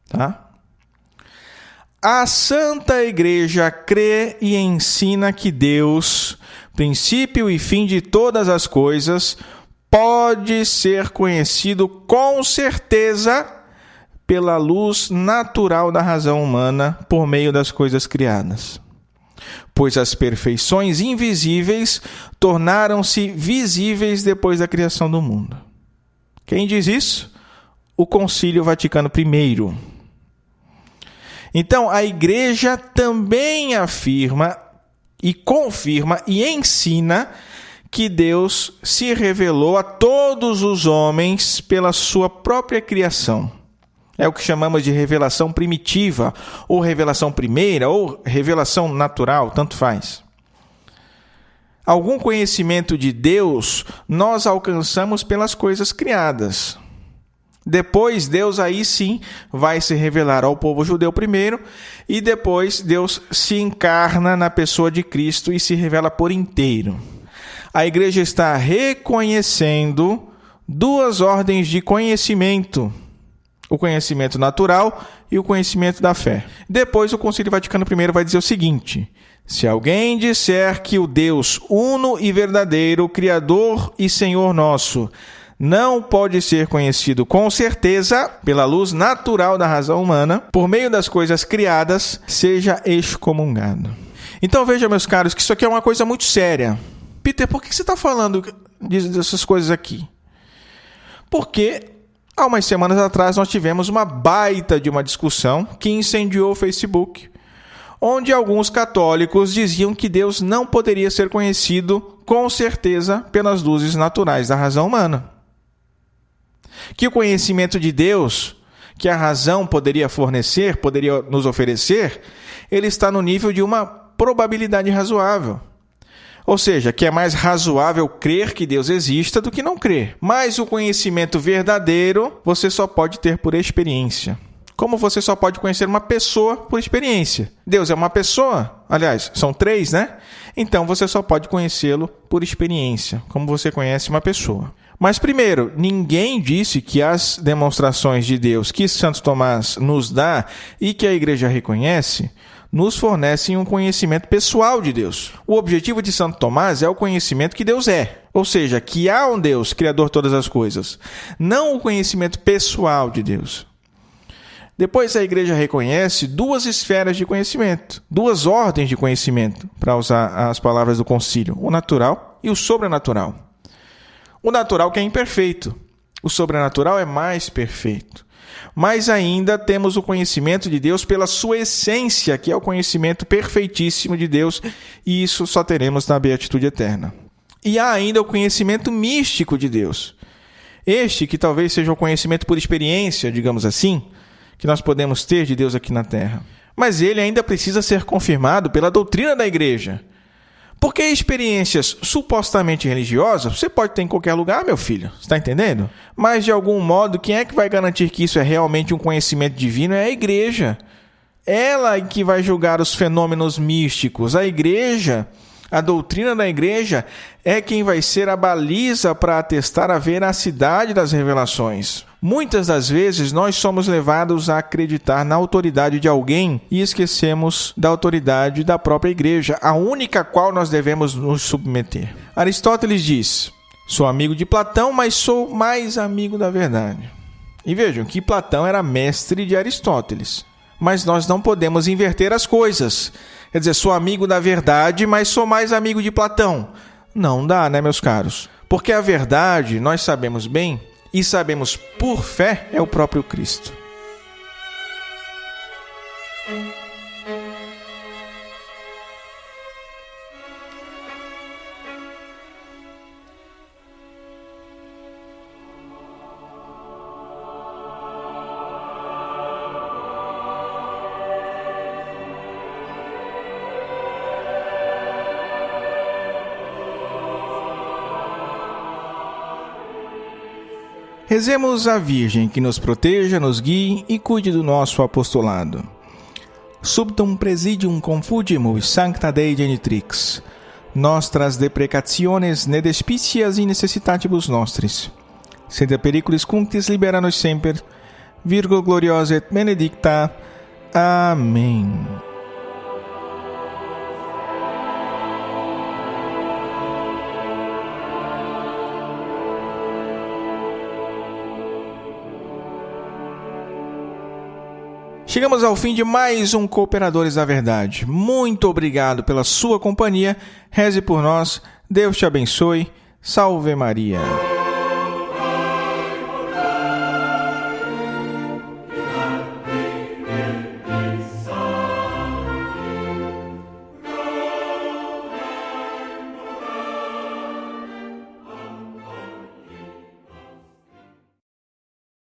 Tá? A Santa Igreja crê e ensina que Deus, princípio e fim de todas as coisas, pode ser conhecido com certeza pela luz natural da razão humana por meio das coisas criadas. Pois as perfeições invisíveis tornaram-se visíveis depois da criação do mundo. Quem diz isso? O Concílio Vaticano I. Então, a Igreja também afirma e confirma e ensina que Deus se revelou a todos os homens pela sua própria criação. É o que chamamos de revelação primitiva, ou revelação primeira, ou revelação natural, tanto faz. Algum conhecimento de Deus nós alcançamos pelas coisas criadas. Depois, Deus aí sim vai se revelar ao povo judeu primeiro, e depois Deus se encarna na pessoa de Cristo e se revela por inteiro. A igreja está reconhecendo duas ordens de conhecimento: o conhecimento natural e o conhecimento da fé. Depois, o Concílio Vaticano I vai dizer o seguinte: se alguém disser que o Deus uno e verdadeiro, Criador e Senhor nosso, não pode ser conhecido com certeza pela luz natural da razão humana, por meio das coisas criadas, seja excomungado. Então veja, meus caros, que isso aqui é uma coisa muito séria. Peter, por que você está falando dessas coisas aqui? Porque há umas semanas atrás nós tivemos uma baita de uma discussão que incendiou o Facebook, onde alguns católicos diziam que Deus não poderia ser conhecido com certeza pelas luzes naturais da razão humana. Que o conhecimento de Deus, que a razão poderia fornecer, poderia nos oferecer, ele está no nível de uma probabilidade razoável. Ou seja, que é mais razoável crer que Deus exista do que não crer. Mas o conhecimento verdadeiro você só pode ter por experiência. Como você só pode conhecer uma pessoa por experiência. Deus é uma pessoa, aliás, são três, né? Então você só pode conhecê-lo por experiência, como você conhece uma pessoa. Mas primeiro, ninguém disse que as demonstrações de Deus que Santo Tomás nos dá e que a igreja reconhece, nos fornecem um conhecimento pessoal de Deus. O objetivo de Santo Tomás é o conhecimento que Deus é, ou seja, que há um Deus, Criador de todas as coisas, não o conhecimento pessoal de Deus. Depois a igreja reconhece duas esferas de conhecimento, duas ordens de conhecimento, para usar as palavras do concílio, o natural e o sobrenatural. O natural que é imperfeito, o sobrenatural é mais perfeito. Mas ainda temos o conhecimento de Deus pela sua essência, que é o conhecimento perfeitíssimo de Deus, e isso só teremos na beatitude eterna. E há ainda o conhecimento místico de Deus. Este que talvez seja o conhecimento por experiência, digamos assim, que nós podemos ter de Deus aqui na Terra. Mas ele ainda precisa ser confirmado pela doutrina da igreja. Porque experiências supostamente religiosas você pode ter em qualquer lugar, meu filho. Você está entendendo? Mas, de algum modo, quem é que vai garantir que isso é realmente um conhecimento divino? É a igreja. Ela que vai julgar os fenômenos místicos. A igreja, a doutrina da igreja, é quem vai ser a baliza para atestar a veracidade das revelações. Muitas das vezes nós somos levados a acreditar na autoridade de alguém e esquecemos da autoridade da própria igreja, a única a qual nós devemos nos submeter. Aristóteles diz: sou amigo de Platão, mas sou mais amigo da verdade. E vejam que Platão era mestre de Aristóteles. Mas nós não podemos inverter as coisas. Quer dizer, sou amigo da verdade, mas sou mais amigo de Platão. Não dá, né, meus caros? Porque a verdade, nós sabemos bem, e sabemos por fé, é o próprio Cristo. Rezemos a Virgem que nos proteja, nos guie e cuide do nosso apostolado. Subtum presidium confugimus sancta Dei genitrix. Nostras deprecationes ne despicias in necessitatibus nostris. Sed periculis cunctis libera nos semper. Virgo gloriosa et benedicta. Amém. Chegamos ao fim de mais um Cooperadores da Verdade. Muito obrigado pela sua companhia. Reze por nós. Deus te abençoe. Salve Maria.